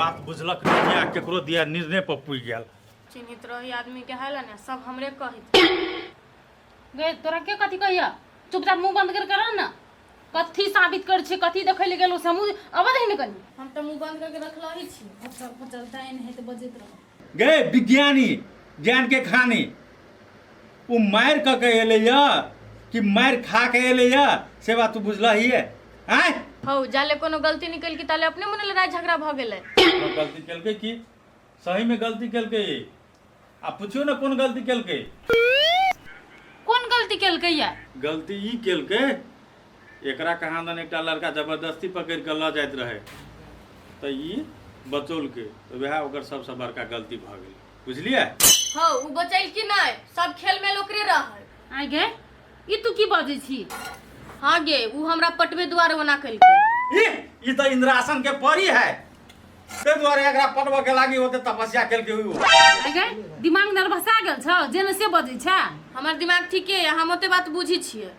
बात बुझलक नहीं केकरो दिया निर्णय पर पुइ गेल। चिन्हित रही आदमी के हैला ने सब हमरे कहित। गे तोरा के कथी कहिया? चुपचाप मुंह बंद कर ना। कथी साबित कर छे, कथी देखै ले गेलो से मुंह अबद ही न कनी। हम त मुंह बंद करके रखला ही छी। फचल फचल टाइम है त बजैत रह। गे विज्ञानी ज्ञान के खानी वो मार के एले या कि मार खा के एले या से बात तू बुझला ही है। आय हौ जाले कोनो गलती निकल की ताले अपने मन लड़ाई झगड़ा भ गेलै। गलती केलके की सही में गलती केलके आ पूछियो ना कौन गलती केलके। कौन गलती केलकै या? गलती ई केलके एकरा कहाँ दन एकटा लड़का जबरदस्ती पकड़ के ल जाइत रहे त ई बचौल के तो वह ओकर सबसे बड़का गलती भ गेल। बुझलिए? हौ उ बचैल की नै सब खेल में ओकरे रहल। आइ गे ई तू की बाजै छी? हां गे उ हमरा पटवे द्वार बना कलकै। ई त इंद्रासन के परी है ते द्वारे एकरा पटवा के लागी होते तपस्या केलके उ। आइ गे दिमाग नर्वसा गेल छ जेने से बजै छ। हमर दिमाग ठीके है हम ओते बात बुझी छियै।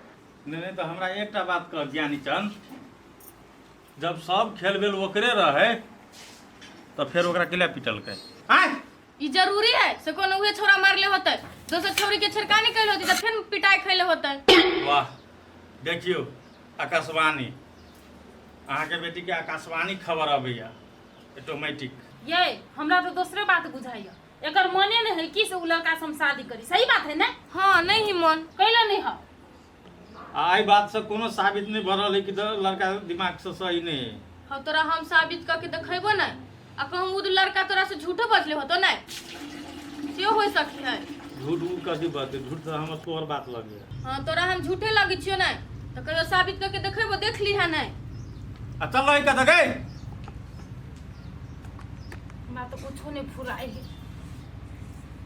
नहीं तो हमरा एकटा बात कह ज्ञानी चंद, जब सब खेल बेल ओकरे रहे तो फिर ओकरा किला पिटलकै? आय ई जरूरी है से कोनो उहे छोरा मारले होतै दोसर छोरी के छेड़खानी कैल होतै त फिर पिटाई खैले होतै। वाह देखियो आकाशवाणी अहाँ के बेटी के आकाशवाणी खबर अबैया ऑटोमेटिक। ये हमरा तो दूसरे बात बुझाइया। एकर मने नहीं है कि से उ लड़का से हम शादी करी। सही बात है ना? हां नहीं मन कैला नहीं है। आई बात से कोनो साबित नहीं भरल है कि लड़का दिमाग से सही नहीं है। हम तोरा हम साबित करके देखैबो नै आ कहूं उ लड़का तोरा से झूठो बजले होतो नै से होय सकी है। झूठ उ कथी बात है? झूठ तो हम तोर बात लगे। हां तोरा हम झूठे लगी छियो नै त कहियो साबित करके देखैबो देख ली है नै। आ चल लई का दगे हमरा तो कुछो नहीं फुराई है।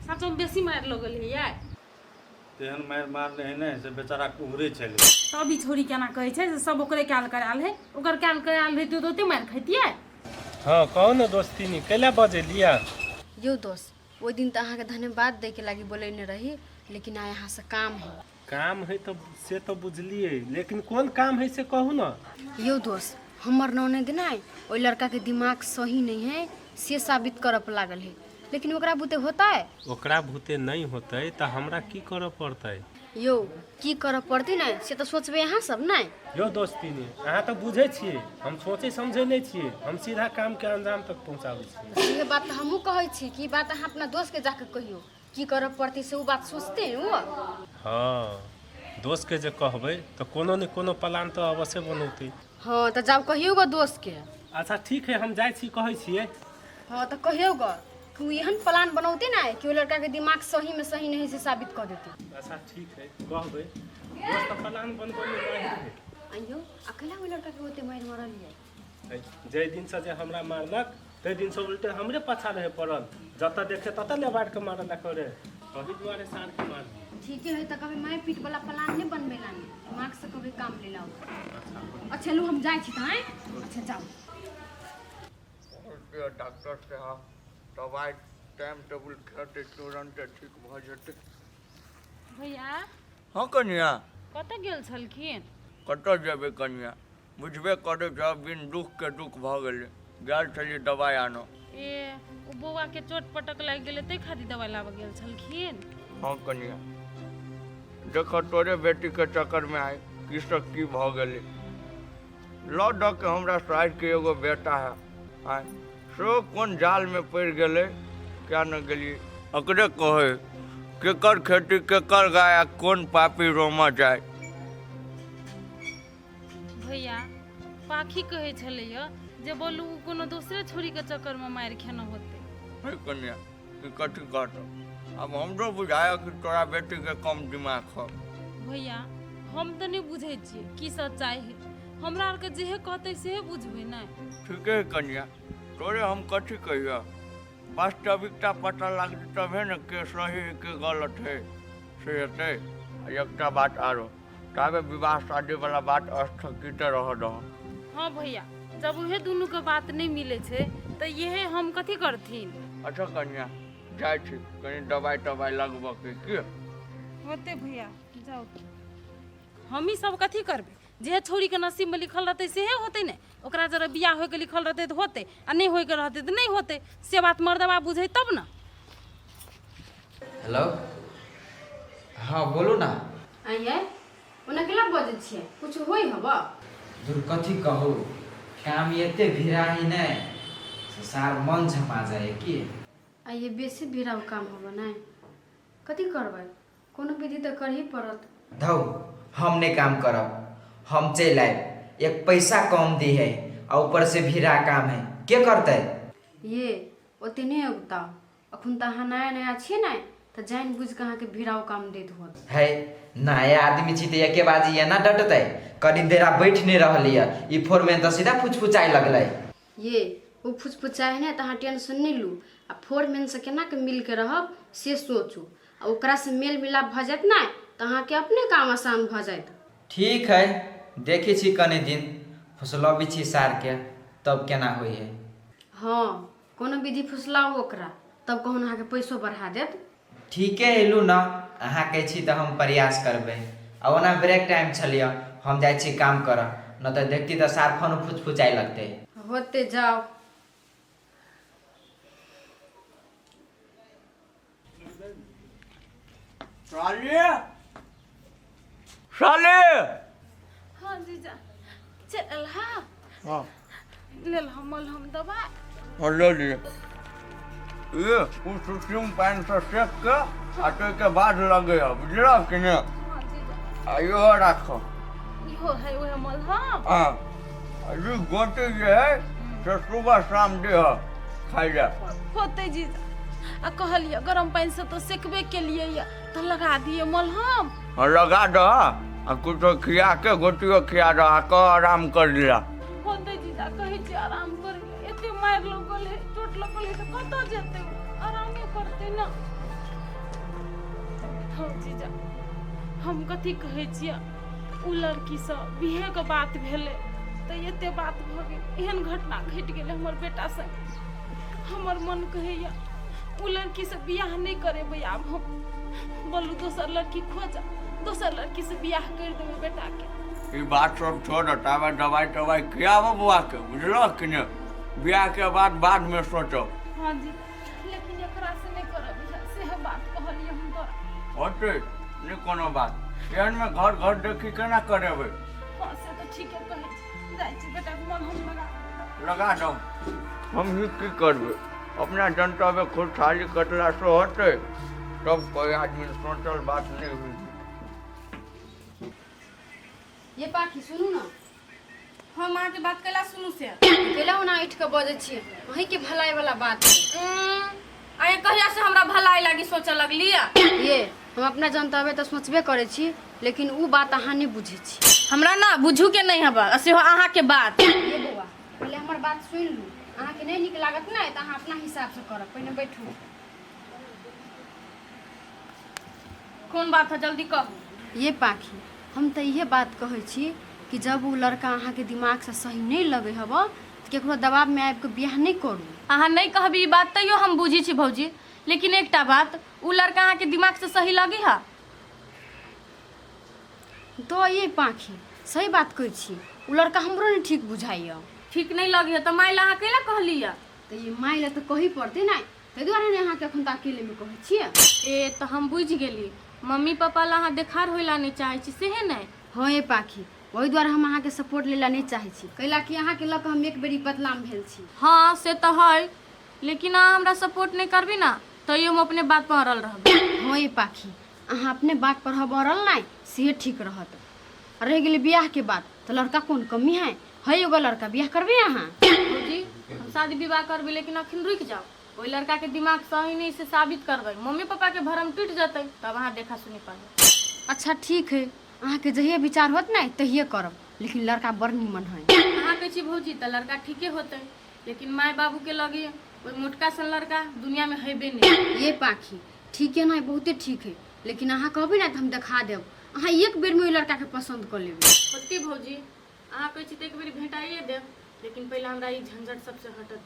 सच में बेसी मार लगल है यार। तेहन मार नहीं है से बेचारा कुहरे चले। तब ई छोरी केना कहै छै से सब ओकरे काल कराल है। ओकर काल कराल रहितो तो ओते मार खैतियै। हाँ कहो न दोस्ती नी कैला बजेलिया? यो दोस्त वो दिन तो अहाँ के धन्यवाद दे के लागी बोलेने रही लेकिन आय यहाँ से काम है। काम है तो से तो बुझलिए लेकिन कौन काम है से कहू न। यो दोस्त हमर नौने दिना ओइ लड़का के दिमाग सही नहीं है से साबित करप लागल है लेकिन ओकरा बुते होता है। ओकरा भूते नहीं होते तो हमरा की करे पड़ते? यो की करऽ पड़ती ना से तो सोचबे यहाँ सब ना। यो दोस्ती नी अहाँ तो बुझे छिए हम सोचे समझे नहीं छिए हम सीधा काम के अंजाम तक पहुँचाबे छिए। ये बात हमहू कहै छी कि बात अहाँ अपना दोस्त के जाके कहियो की करऽ पड़ती से वो बात सोचते हैं वो। हाँ दोस्त के जे कहबे तो कोनो न कोनो प्लान तो अवश्य बनौते। हाँ तो जाओ कहियो गो दोस्त के। अच्छा ठीक है हम जाए छी कहै छिए। हाँ तो कहियो गो कि एहन प्लान बनौते ना कि वो लड़का के दिमाग सही में सही नहीं से साबित कर देते। अच्छा ठीक है कहबे दोस्त प्लान बनबे में रही है। आइयो अकेला वो लड़का के होते मार मारल है। जै दिन से जे हमरा मारलक तै दिन से उल्टे हमरे पछा रहे पड़ल जत देखे तत लेबाड़ के मारल करे कभी दुआरे सार के मार। ठीक है तो कभी मार पीट वाला प्लान नहीं बनबेला दिमाग से कभी काम ले लाओ। अच्छा लो हम जाए छी ताए। अच्छा जाओ डॉक्टर साहब दवाई टाइम टेबल खाते तुरंत ठीक भ जेते। भैया हाँ कन्या कतऽ गेल छलखिन? कतऽ जेबे कन्या बुझबे करे जब बिन दुख के दुख भ गेले गेल छलिए दवाई आनो। ए ओ बौआ के चोट पटक लाग गेले तै खातिर दवाई लाबऽ गेल छलखिन। हाँ कन्या देख तोरे बेटी के चक्कर में आई किसक की भ गेले लौ द के हमरा साइड के एगो बेटा है आय सो कौन जाल में पड़ गेले क्या न गेलिए अकरे कहे केकर खेती केकर गाय कौन पापी रोमा जाए। भैया पाखी कहै छलैया जे बोलू कोनो दूसरे छोरी के चक्कर में मार खेना होते। हे कन्या कि कथी कहत अब हमरो बुझाया कि तोरा बेटी के कम दिमाग हो। भैया हम तो नहीं बुझे छिए की सच्चाई है। हमरा आर के जेहे कहते से बुझबे ना। ठीक है कन्या तोरे हम कथी कहिया वास्तविकता पता लग तबे न के सही के गलत है से हेतै। एकटा बात आरो ताबे विवाह शादी वाला बात स्थगित रह दो। हाँ भैया जब उहे दोनों के बात नहीं मिले छे तो ये हम कथी करथिन। अच्छा कन्या जाए छी कहीं दवाई तवाई लगबो के होते भैया जाओ। हम ही सब कथी करबे जे छोरी के नसीब में लिखल रहते से होते ने ओकरा ओकरा जरा बियाह होय के लिखल रहते तो होते आ नहीं होय के रहते तो नहीं होते। से बात मर्दबा बुझे तब ना। हेलो हाँ बोलू ना। आइए ओना केला बजै छियै कुछ होई हबा दूर कथी कहू काम एते भिड़ा ही नहीं सार मन झपा जाए कि आइए बेसी भिड़ाव काम हबा नहीं कथी करबै कोनो विधि तो करही पड़त। धौ हम नहीं काम करब हम चल आए एक पैसा कम दी है और ऊपर से भिड़ा काम है के करते ये ओते नहीं उगताओ अखुन तो अहाँ नया नया छियै नहीं तो जान बुझ के अहाँ के भिड़ाव काम देत होत है नया आदमी छी तो एके बाजी है ना डटते करी देरा बैठ नहीं रहलिए ई फोर में तो सीधा फुचफुचाई लगले। ये वो फुचफुचाए ने तो अहाँ टेंशन नहीं लू आ फोर मेन से केना के मिल के रहब से सोचू आ ओकरा से मेल मिलाप भ जात ना तो अहाँ के अपने काम आसान भ जात। ठीक है देखी छी कने दिन फुसलबी छी सार के तब केना होई है। हाँ कोनो विधि फुसलाऊ ओकरा तब कहूँ अहाँ के पैसो बढ़ा देत। ठीक है एलू ना अहाँ कहे छी तो हम प्रयास करबे आ ओना ब्रेक टाइम छलिए हम जाय छी काम कर न तो देखती तो सार फोन फुचफुचाई लगते होते जाओ। साले साले हाँ जीजा चल हाँ हाँ ले लो मलहम दवा। हेलो जी ये उस सिम पैन से सेक के आटे के बाद लगे है बुझला कि नहीं हाँ जीजा आयो रखो इहो है वह मलहम। हाँ अभी गोटे ये है से सुबह शाम दे है खाई जा होते जीजा आ कहलिए गरम पानी से तो सेकबे के लिए या तो लगा दिए मलहम। और लगा दो आ कुछ खिया के गोटियों खिया दो आ को आराम कर लिया होते जीजा कहे छी आराम कर ले एते मार लगल है चोट लगल है तो कतो जेते आराम करते ना। हो जीजा हम कथी कहे छियै उ लड़की से बिहे के बात भेले तो एते बात भ गेल एहन घटना घट गेल हमर बेटा से हमर मन कहैया उ लड़की से बियाह नहीं करेबै आब हम बोलू दोसर लड़की खोज दोसर लड़की से बियाह कर देबै बेटा के। ये बात सब छोड़ तावे दवाई तवाई खियाबो बुआ के बुझलो कि नहीं ब्याह के बाद में सोचो। हाँ जी लेकिन एकरा से नहीं करब से है बात कहलिए हम तोरा। होते नहीं कोनो बात एहन में घर घर देखी केना करेबै। हाँ से तो ठीक है कहै छी जाय छी बेटा के मन हम लगा दो हम ही की करबे अपना जनता में खुद थाली कटला से होते तब कोई आदमी सोचल बात नहीं हुई। ये पाखी सुनू ना हम अहाँ के बात कैला सुनू से केला ओना उठ के बजै छियै वहीं के भलाई वाला बात है। आए कहिया से हमरा भलाई लागी सोचे लगली ये हम अपना जनता में तो सोचबे करे छी लेकिन उ बात अहाँ नहीं बुझे छी। हमरा ना बुझू के नहीं हबा से हो अहाँ के बात। ये बउआ पहले हमर बात सुन लू अहाँ के नहीं निक लागत ना तो अहाँ अपना हिसाब से करब पहले बैठू। कौन बात है जल्दी कहू। ये पाखी हम तो ये बात कहै छी कि जब वो लड़का अहाँ के दिमाग से सही नहीं लगे हब तो केकरो दबाव में आबि के बियाह नहीं करू। अहाँ नहीं कहबी ई बात तैयो हम बुझी छी भौजी लेकिन एकटा बात उ लड़का अहाँ के दिमाग से सही लगी हा तो ये पाखी सही बात कहै छी उ लड़का हमरो नहीं ठीक बुझाइया। ठीक नहीं लगी है तो माइला अहाँ कैला कहली है तो ये माय ले तो कही पड़ते ना ताहि दुआरे ने अहाँ के अखन तक अकेले में कहै छियै। ए तो हम बुझ गेली मम्मी पापा ला अहाँ देखार होइला नहीं चाहे छी सेहे नहीं। हाँ ये पाखी वही द्वारा हम अहाँ के सपोर्ट लेला नहीं चाहे छी कैला कि अहाँ के लऽ के हम एक बेरी बदनाम भेल छी। हाँ से तो है लेकिन अहाँ हमरा सपोर्ट नहीं करबी ना तैयो हम अपने बात पर अड़ल रहब। हाँ ये पाखी अहाँ अपने बात पर अड़ल नहीं से ठीक रहत। रह गेलै बियाह के बात तो लड़का कौन कमी है एगो लड़का बियाह करबे अहाँ। जी हम शादी विवाह करबी लेकिन अखन रुक जाओ ओई लड़का के दिमाग सही नहीं से साबित करबै मम्मी पापा के भरम टूट जतै तब अहाँ देखा सुनी पाबी। अच्छा ठीक है अहाँ के जहिए विचार होत ना तहिए करब लेकिन लड़का बड़ निमन है। अहाँ कहै छी भौजी तो लड़का ठीके होते लेकिन माय बाबू के लगे कोई मोटका सन लड़का दुनिया में हेबे नहीं। ये पाखी ठीक है ना बहुते ठीक है लेकिन अहाँ कहबी ना तो हम देखा देब अहाँ एक बेर में ओई लड़का के पसंद कर लेबै। होती भौजी अहाँ कहै छी तो एक बेर भेटाइए देब लेकिन पहले हमरा ई झंझट सबसे हटत।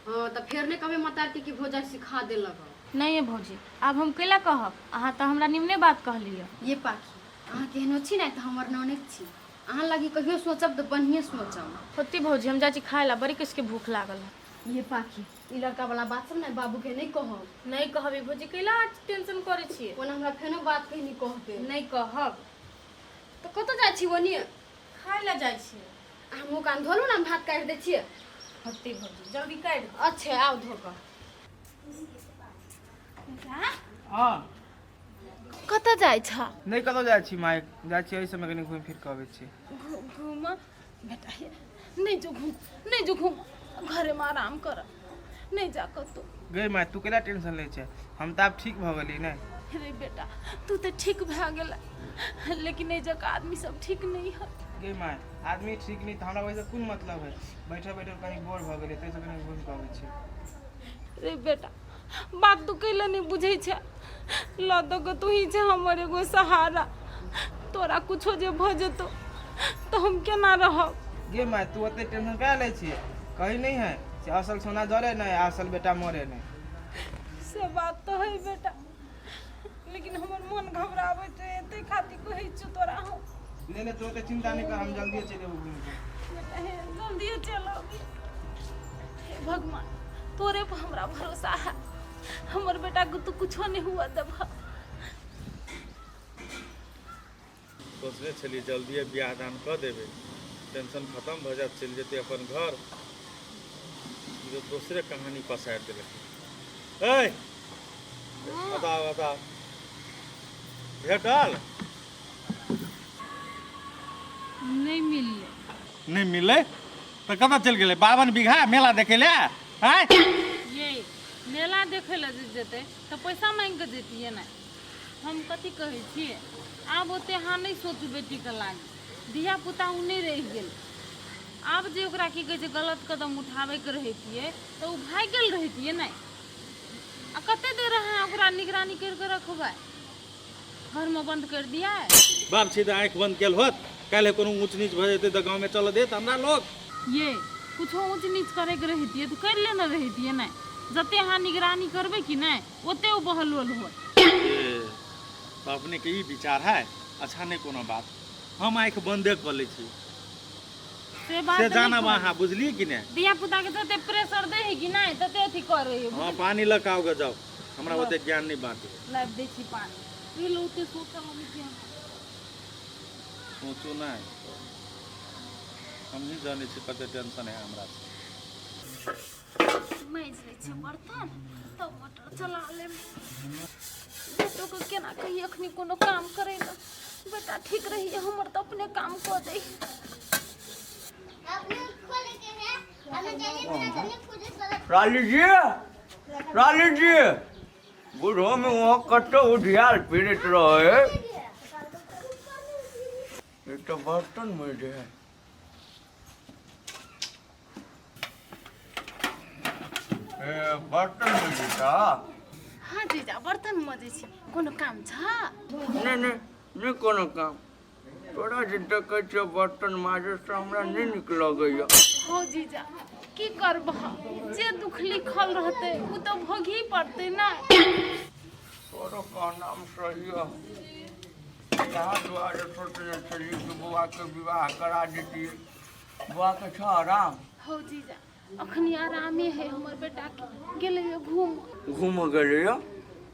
हाँ तो फिर नहीं कहबे माता के भोजा सिखा देलक। नहीं है भौजी अब हम कैला कहब अहाँ तो हमरा निमने बात कहलिए। ये पाखी अहाँ केहनो छी ना तो हमर ननद छी अहाँ लगी कहियो सोचब तो बढ़िए सोचब। होती भौजी हम जाची खाए ला, बड़ी किसके भूख लागल है। ये पाखी ई लड़का वाला बात सब ना बाबू के नहीं कहब। नहीं कहबी भौजी, कैला आज टेंशन करे छिए। ओना हमरा फेनो बात कहीं नहीं कहबे। नहीं कहब तो कत जाइ छी ओनी? खाए ला जाइ छिए। हम मुँह कान धोलू ना, भात काट दै छिए। होती भौजी जल्दी काट दे। अच्छे आओ धोकर। हाँ कत जाइ छ? नहीं कतौ जाइ छी माय, जाइ छी एहि समय कनी घुमि फिर के अबै छी। घूम बेटा, हे नहीं जो घूम, नहीं जो घूम, घरे में आराम कर, नहीं जा कतो। गई माय तू केला टेंशन ले छै, हम त आब ठीक भ गेली नै। अरे बेटा तू तो ठीक भए गेला, लेकिन ए जगह आदमी सब ठीक नहीं है। गई माय आदमी ठीक नहीं त हमरा वैसे कोन मतलब है? बैठे बैठे कहीं बोर भ गेली तै से कनी घुमि के अबै छी। रे बेटा बात तू कैला नहीं बुझे छ, लदो के तू ही छ हमर एगो सहारा। तोरा कुछो जे भ जेतो तो हम केना रहब? गे माय तू ओते टेंशन काहे ले छी? कहीं नहीं है से असल सोना जले नहीं, असल बेटा मरे नहीं। से बात तो है बेटा, लेकिन हमर मन घबरावे छै, एते खातिर कहै छी तोरा हम। नहीं नहीं तू ओते चिंता नहीं कर, हम जल्दी चले घुमि के। बेटा हे जल्दी चलो। हे भगवान तोरे पर हमरा भरोसा है, हमर बेटा को तू कुछो नहीं हुआ देब। सोचले छलिए जल्दी बियाह दान कऽ देबै, टेंशन खत्म भऽ जायत, चलि जेतै अपन घर। ई तो दोसरे कहानी पसारि देलक। ए बताओ बताओ भेटल? नहीं मिलले। नहीं मिले तो कतऽ चलि गेलै? 52 बीघा मेला देखे ले आय? ये मेला देखे ला जेते तो पैसा मांग के देतिए ना। हम कथी कहै छिए, आब ओते हाँ नहीं सोचू बेटी के लागी, धिया पुता उ नहीं रह गेल। आब जे ओकरा की कहै छै गलत कदम उठावे के रहतिए तो उ भाग गेल रहतिए ना। आ कते देर अहाँ ओकरा निगरानी कर के रखबै? घर में बंद कर दिया है। बाप सीधा आँखि बंद कल होत, काल्हि कोनो ऊँच नीच भऽ जेतै तऽ गाँवमे चलऽ देत हमरा लोग? ये कुछो ऊंच नीच करे के रहतिए तो कर लेना रहतिए ना। जते अहाँ निगरानी करबै कि नहीं ओते उ बहलोल हो। तो अपने के ई विचार है? अच्छा नहीं कोनो बात, हम आँखि बंदे कऽ लै छी। से बात से नहीं जानब करू। अहाँ, बुझलिए कि नहीं? दिया पुता के तते प्रेशर दे है कि नहीं तते अथी करे है। हाँ पानी लऽ कऽ आओगे जाओ, हमरा ओते ज्ञान नहीं बाँटे। लाइव दे छी पानी पी लो, ते सोचल हम कि सोचू नहीं, हम ही जाने छी कते टेंशन है हमरा। मैं जे छी बर्तन तो मोटर चला ले। बेटो को केना कही अखनी कोनो काम करे ना, बेटा ठीक रही हमर तो अपने काम कर दे। राली जी बूढ़ो में वहाँ कतो उधियाल पीड़ित रहे। ये तो बर्तन में जे है। बर्तन में जीता? हाँ जीजा बर्तन मजे छी, कोनो काम छ? नहीं कोनो काम। तोरा जे देखै छ बर्तन माजे से हमरा नहीं नीक लगैया। हो जीजा की करब, जे दुख लिखल रहते उ तो भोगी पड़ते ना। तोरो का नाम सही है। यहाँ दुआरे सोचने चली कि बुआ के विवाह करा देती। बुआ के छ आराम? हो जीजा अखनी आरामे है, हमर बेटा के गेले घूम गेले।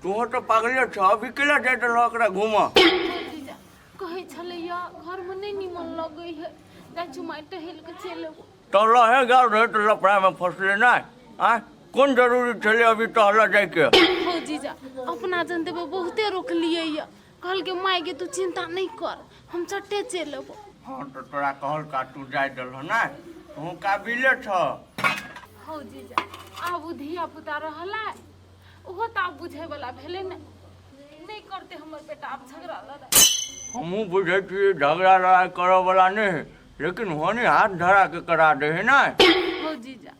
तू तो पागले छ, अभी केला जाइत ओकरा घूम? जीजा कहे छलैया घर में नहीं निमन लगे है, जाचू माइ टहल के चल एबो। तो लहे गल रहे तो लफड़ा में फंसले ना। आ कौन जरूरी छले अभी टहला जाए के? हो जीजा अपना जन देबे बहुते रोक लिए या, कहल के माई के तू चिंता नहीं कर, हम चट्टे चल एबो। हाँ तो तोरा कहल का तू जाए दल ना, तू काबिले छ। हो जीजा आब धिया पुता रहला ओहो त आब बुझे वाला भेले ना, नहीं करते हमर बेटा अब झगड़ा लड़ाई। हमू बुझे छी झगड़ा लड़ाई करे वाला नहीं, लेकिन होनी हाथ धरा के करा दे है ना। हो जीजा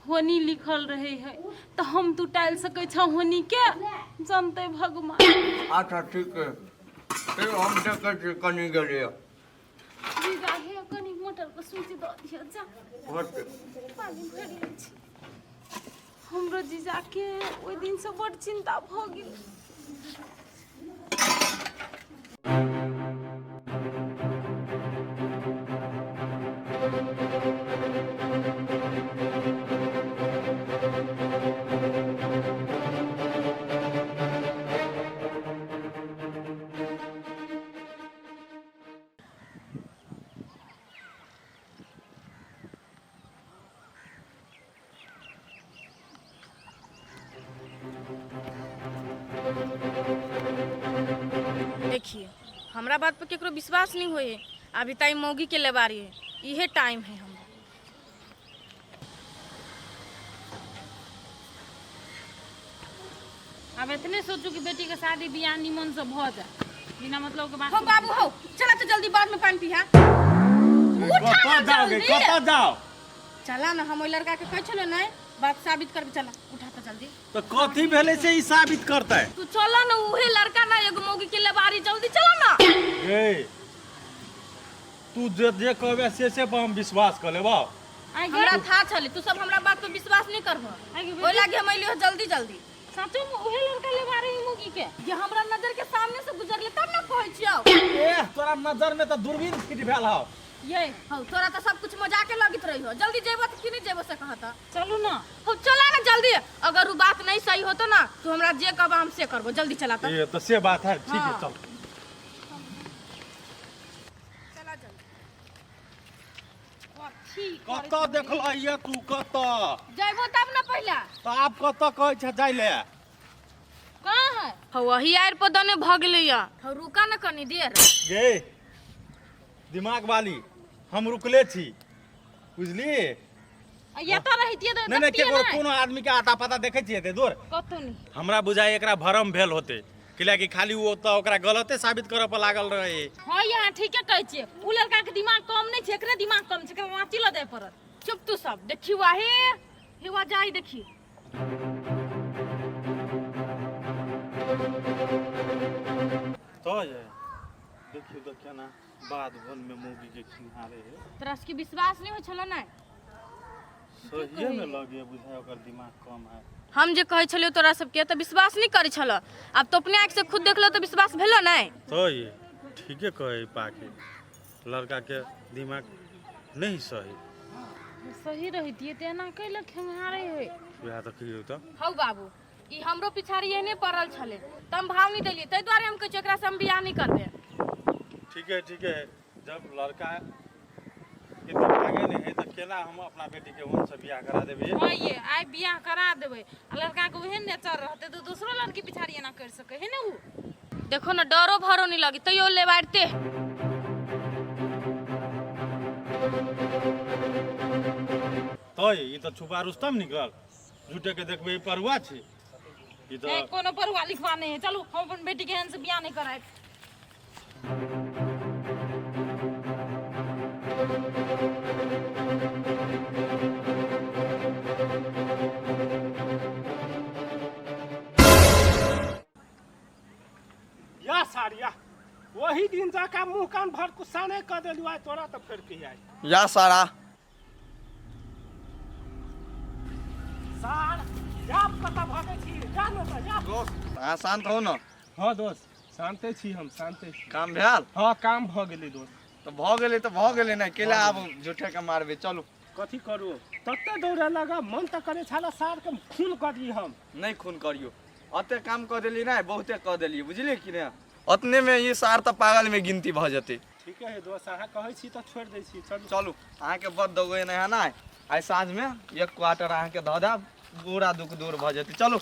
होनी लिखल रहे है तो हम तू टाइल सके छ होनी के, जानते भगवान। अच्छा ठीक है, फिर हम देखे छी कनी गेलिए। जीजा हे कनी मोटर के स्विच द दिया जा, होते पानी भर ले छी। हमरो जीजा के ओइ दिन से बड़ चिंता भ गेल। देखिए हमरा बात पे केकरो विश्वास नहीं होए अभी ताई मौगी के लेबारी है इहे टाइम है हमरा। अब इतने सोचू कि बेटी के शादी बियाह निमन से भ जाए बिना मतलब के बात हो बाबू हो चला तो जल्दी बाद में पानी पिहा कतऽ जाओगे कतऽ जाओ चला ना हम ओइ लड़का के कह छलो नहीं बात साबित करके चला उठा तो जल्दी। तो कथी भेले से ई साबित करतै तू चला ना उहे लड़का ना एगो मौगी के लेबारी जल्दी चला ना। ए तू जे कहबे से पर हम विश्वास कर लेबो। हमरा था छले तू सब हमरा बात पे विश्वास नहीं करबो ओइ लागे हम अइलियो जल्दी जल्दी। सचो में उहे लड़का ले बारे ही मुगी के ये हमरा नजर के सामने से गुजरले तब ना कहै छियौ। ए तोरा नजर में तो दूरबीन फिट भेल हौ। ये हौ तोरा तो सब कुछ मजाके लगित रही हो जल्दी जेबो त कि नहीं जेबो से कहता चलू ना हो चला ना जल्दी अगर वो बात नहीं सही होतो ना तो हमरा जे कहबा हम से करबो जल्दी चला त। ये तो से बात है ठीक है हाँ। चल चला जल्दी कतऽ देखल ये तू कतऽ जेबो तब ना पहला तो आप कतऽ कहै छ जाय ले कहां है हो वही आर पर दने भ गेलै या हो रुका ना कनी देर गे दिमाग वाली हम रुकले छी बुझली। ये तो रहितिए तो नहीं केकरो कोनो आदमी के आता पता देखे छिए ते दूर कतो नहीं हमरा बुझाय एकरा भरम भेल होते कि खाली वो तो ओकरा गलते साबित करे पर लागल रहे। हां यहाँ ठीक है कहै छिए उ लड़का के दिमाग कम नहीं छै एकरे दिमाग कम छै एकरा वाची ल दे पड़त। चुप तू सब देखी वाहे हेवा जाई देखी तो ये देखियो तो केना बाद भन में मौगी के खिहारे है तोरा के विश्वास नहीं हो छलो ना सहिए में लगे बुझाय ओकर दिमाग कम है। हम जे कहै छलियो तोरा सबके त विश्वास नहीं करै छलो अब तो अपने आँख से खुद देखलो तो विश्वास भेलो नहीं। तो ये ठीके कहे पाके लड़का के दिमाग नहीं सही सही रहितिए ते ना कैला खेंगारे है वह तो की तो हौ बाबू ई हमरो पिछाड़ी एहने पड़ल छले तम भाव नहीं देलिए तै द्वारे हम कहै एकरा से हम बियाह नहीं करबे। ठीक है जब लड़का के दिमागे नहीं है तो केना हम अपना बेटी के उनसे बियाह करा देबे। हां ये आई बियाह करा देबे लड़का के ओहन नेचर रहते तो दूसरो लड़की पिछाड़ी ना कर सके है ना उ देखो ना डरो भरो नहीं लगी तैयो ले बाड़ते तो ये तो छुपा रुस्तम निकल झूठे के देखबे परुआ छी ई तो ए कोनो परुआ लिखवा नहीं है चलो हम अपन बेटी के हन से बियाह नहीं कराए। या सारिया वही दिन जाका मुंह कान भर कुसाने क देलु आ तोरा तो फिर की आई या सारा सार जाप कता भागे छी जानो त जा दोस्त अहाँ शांत हो न। हां दोस्त शांते छी हम शांते छी काम भेल हां काम भ गेलै दोस्त तो भ गेलै ना केला आब झूठे के मारबे चलू कथी करू तत्ते दौड़े लगा मन त करे छाला सार के खून कर दी हम नहीं खून करियो अते काम कर देली ना बहुते कर देली बुझली कि ना अतने में ये सार तो पागल में गिनती भ जते। ठीक है दोस्त अहाँ कहै छी त छोड़ दै छी चलू चलू अहाँ के बद दगे ना है ना आई साँझ में एक क्वार्टर अहाँ के द देब पूरा दुख दूर भ जते चलू।